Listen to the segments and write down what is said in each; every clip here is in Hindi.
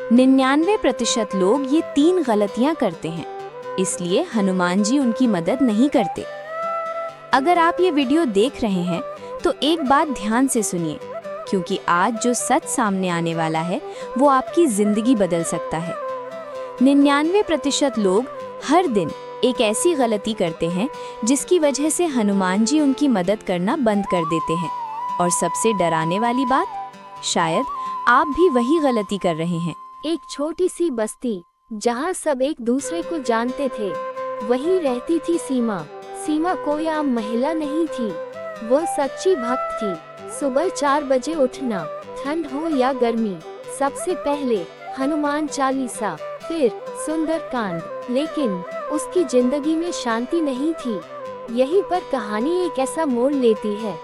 99% लोग ये 3 गलतियां करते हैं, इसलिए हनुमान जी उनकी मदद नहीं करते। अगर आप ये वीडियो देख रहे हैं तो एक बात ध्यान से सुनिए, क्योंकि आज जो सच सामने आने वाला है वो आपकी जिंदगी बदल सकता है। 99% लोग हर दिन एक ऐसी गलती करते हैं जिसकी वजह से हनुमान जी उनकी मदद करना बंद कर देते हैं। और सबसे डराने वाली बात, शायद आप भी वही गलती कर रहे हैं। एक छोटी सी बस्ती जहाँ सब एक दूसरे को जानते थे, वहीं रहती थी सीमा। सीमा कोई आम महिला नहीं थी, वह सच्ची भक्त थी। सुबह 4 बजे उठना, ठंड हो या गर्मी, सबसे पहले हनुमान चालीसा, फिर सुंदरकांड। लेकिन उसकी जिंदगी में शांति नहीं थी। यहीं पर कहानी एक ऐसा मोड़ लेती है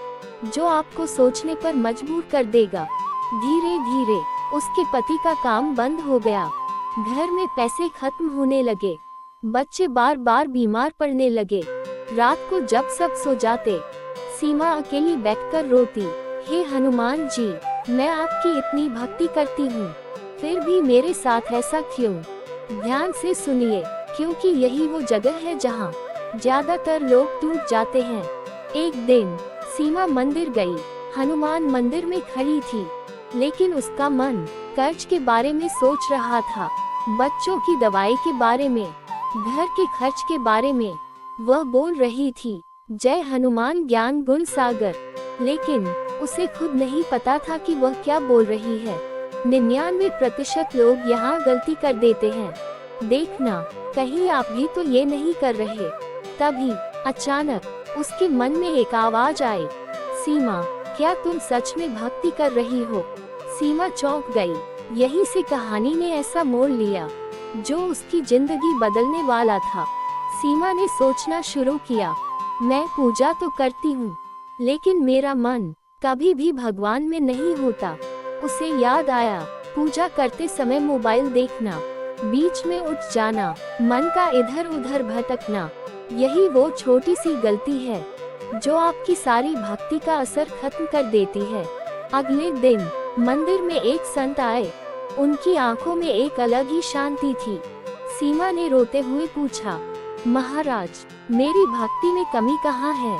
जो आपको सोचने पर मजबूर कर देगा। धीरे धीरे उसके पति का काम बंद हो गया, घर में पैसे खत्म होने लगे, बच्चे बार बार बीमार पड़ने लगे। रात को जब सब सो जाते, सीमा अकेली बैठकर रोती, हे हनुमान जी, मैं आपकी इतनी भक्ति करती हूँ, फिर भी मेरे साथ ऐसा क्यों? ध्यान से सुनिए, क्योंकि यही वो जगह है जहाँ ज्यादातर लोग टूट जाते हैं। एक दिन सीमा मंदिर गई। हनुमान मंदिर में खड़ी थी, लेकिन उसका मन कर्ज के बारे में सोच रहा था, बच्चों की दवाई के बारे में, घर के खर्च के बारे में। वह बोल रही थी, जय हनुमान ज्ञान गुण सागर, लेकिन उसे खुद नहीं पता था कि वह क्या बोल रही है। 99% लोग यहाँ गलती कर देते हैं। देखना, कहीं आप भी तो ये नहीं कर रहे। तभी अचानक उसके मन में एक आवाज आई, सीमा, क्या तुम सच में भक्ति कर रही हो? सीमा चौंक गई। यहीं से कहानी ने ऐसा मोड़ लिया जो उसकी जिंदगी बदलने वाला था। सीमा ने सोचना शुरू किया, मैं पूजा तो करती हूँ, लेकिन मेरा मन कभी भी भगवान में नहीं होता। उसे याद आया, पूजा करते समय मोबाइल देखना, बीच में उठ जाना, मन का इधर उधर भटकना, यही वो छोटी सी गलती है जो आपकी सारी भक्ति का असर खत्म कर देती है। अगले दिन मंदिर में एक संत आए, उनकी आंखों में एक अलग ही शांति थी। सीमा ने रोते हुए पूछा, महाराज, मेरी भक्ति में कमी कहाँ है?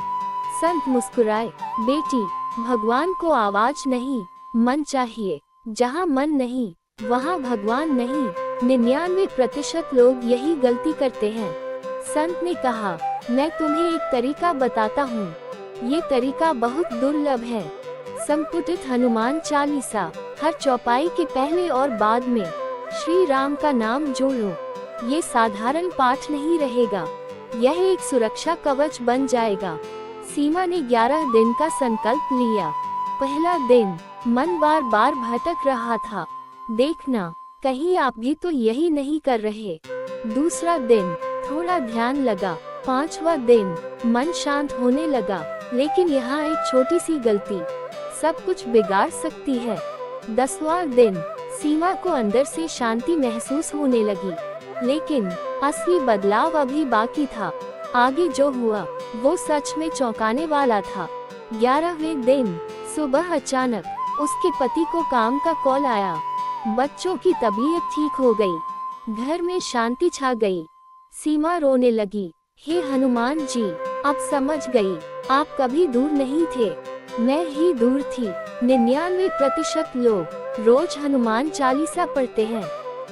संत मुस्कुराए, बेटी, भगवान को आवाज नहीं, मन चाहिए। जहाँ मन नहीं, वहाँ भगवान नहीं। 99% लोग यही गलती करते हैं। संत ने कहा, मैं तुम्हें एक तरीका बताता हूँ, ये तरीका बहुत दुर्लभ है। संपुटित हनुमान चालीसा, हर चौपाई के पहले और बाद में श्री राम का नाम जोड़ो। ये साधारण पाठ नहीं रहेगा, यह एक सुरक्षा कवच बन जाएगा। सीमा ने 11 दिन का संकल्प लिया। पहला दिन मन बार बार भटक रहा था, देखना, कहीं आप भी तो यही नहीं कर रहे। दूसरा दिन थोड़ा ध्यान लगा। 5वां दिन मन शांत होने लगा, लेकिन यहाँ एक छोटी सी गलती सब कुछ बिगाड़ सकती है। 10वां दिन सीमा को अंदर से शांति महसूस होने लगी, लेकिन असली बदलाव अभी बाकी था। आगे जो हुआ वो सच में चौंकाने वाला था। 11वें दिन सुबह अचानक उसके पति को काम का कॉल आया। बच्चों की तबीयत ठीक हो गई, घर में शांति छा गई। सीमा रोने लगी, हे हनुमान जी, अब समझ गई, आप कभी दूर नहीं थे, मैं ही दूर थी। 99% लोग रोज हनुमान चालीसा पढ़ते हैं,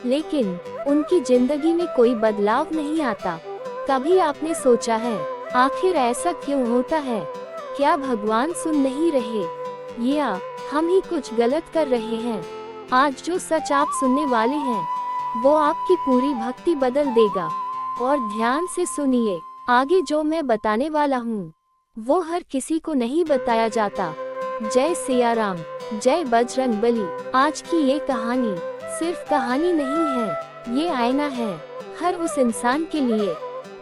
लेकिन उनकी जिंदगी में कोई बदलाव नहीं आता। कभी आपने सोचा है, आखिर ऐसा क्यों होता है? क्या भगवान सुन नहीं रहे, या हम ही कुछ गलत कर रहे हैं? आज जो सच आप सुनने वाले हैं, वो आपकी पूरी भक्ति बदल देगा। और ध्यान से सुनिए, आगे जो मैं बताने वाला हूँ, वो हर किसी को नहीं बताया जाता। जय सिया राम, जय बजरंगबली। आज की ये कहानी सिर्फ कहानी नहीं है, ये आईना है हर उस इंसान के लिए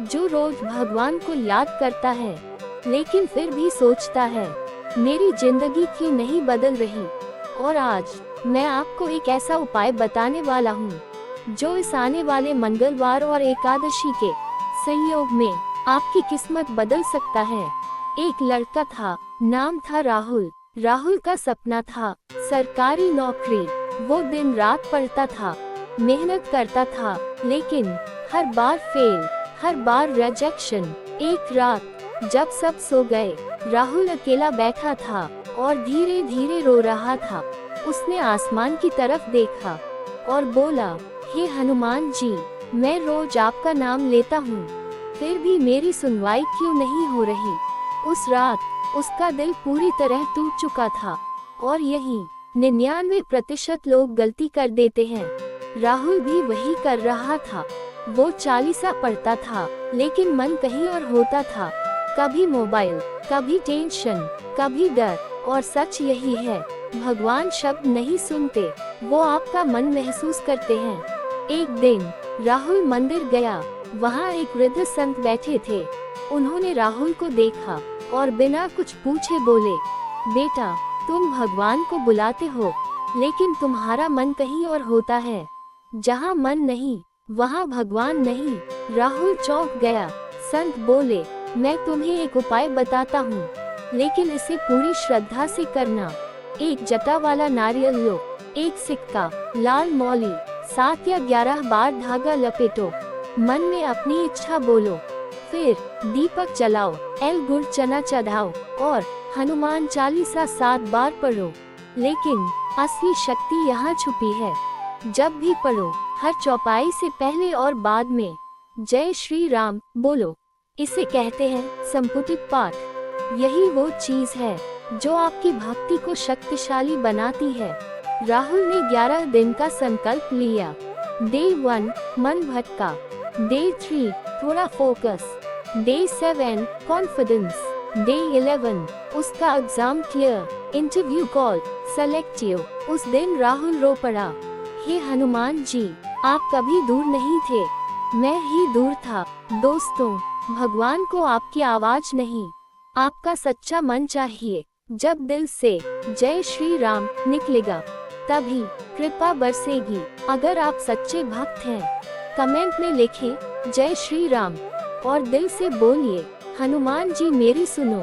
जो रोज भगवान को याद करता है, लेकिन फिर भी सोचता है, मेरी जिंदगी क्यों नहीं बदल रही। और आज मैं आपको एक ऐसा उपाय बताने वाला हूँ जो इस आने वाले मंगलवार और एकादशी के संयोग में आपकी किस्मत बदल सकता है। एक लड़का था, नाम था राहुल। राहुल का सपना था सरकारी नौकरी। वो दिन रात पढ़ता था, मेहनत करता था, लेकिन हर बार फेल, हर बार रिजेक्शन। एक रात जब सब सो गए, राहुल अकेला बैठा था और धीरे धीरे रो रहा था। उसने आसमान की तरफ देखा और बोला, हे हनुमान जी, मैं रोज आपका नाम लेता हूँ, फिर भी मेरी सुनवाई क्यों नहीं हो रही। उस रात उसका दिल पूरी तरह टूट चुका था और यही 99% लोग गलती कर देते हैं। राहुल भी वही कर रहा था। वो चालीसा पढ़ता था, लेकिन मन कहीं और होता था। कभी मोबाइल, कभी टेंशन, कभी डर। और सच यही है, भगवान शब्द नहीं सुनते, वो आपका मन महसूस करते हैं। एक दिन राहुल मंदिर गया। वहाँ एक वृद्ध संत बैठे थे। उन्होंने राहुल को देखा और बिना कुछ पूछे बोले, बेटा, तुम भगवान को बुलाते हो, लेकिन तुम्हारा मन कहीं और होता है। जहाँ मन नहीं, वहाँ भगवान नहीं। राहुल चौंक गया। संत बोले, मैं तुम्हें एक उपाय बताता हूँ, लेकिन इसे पूरी श्रद्धा से करना। एक जटा वाला नारियल लो, एक सिक्का, लाल मौली, 7 या 11 बार धागा लपेटो, मन में अपनी इच्छा बोलो, फिर दीपक जलाओ, एल गुड़ चना चढ़ाओ और हनुमान चालीसा 7 बार पढ़ो। लेकिन असली शक्ति यहाँ छुपी है। जब भी पढ़ो, हर चौपाई से पहले और बाद में जय श्री राम बोलो। इसे कहते हैं संपुटित पाठ। यही वो चीज है जो आपकी भक्ति को शक्तिशाली बनाती है। राहुल ने 11 दिन का संकल्प लिया। डे 1 मन भटका, डे 3 थोड़ा फोकस, डे 7 कॉन्फिडेंस, डे 11 उसका exam clear, interview call, selective. उस दिन राहुल रो पड़ा, हे हनुमान जी, आप कभी दूर नहीं थे, मैं ही दूर था। दोस्तों, भगवान को आपकी आवाज नहीं, आपका सच्चा मन चाहिए। जब दिल से जय श्री राम निकलेगा, तभी कृपा बरसेगी। अगर आप सच्चे भक्त हैं, कमेंट में लिखें जय श्री राम और दिल से बोलिए, हनुमान जी मेरी सुनो।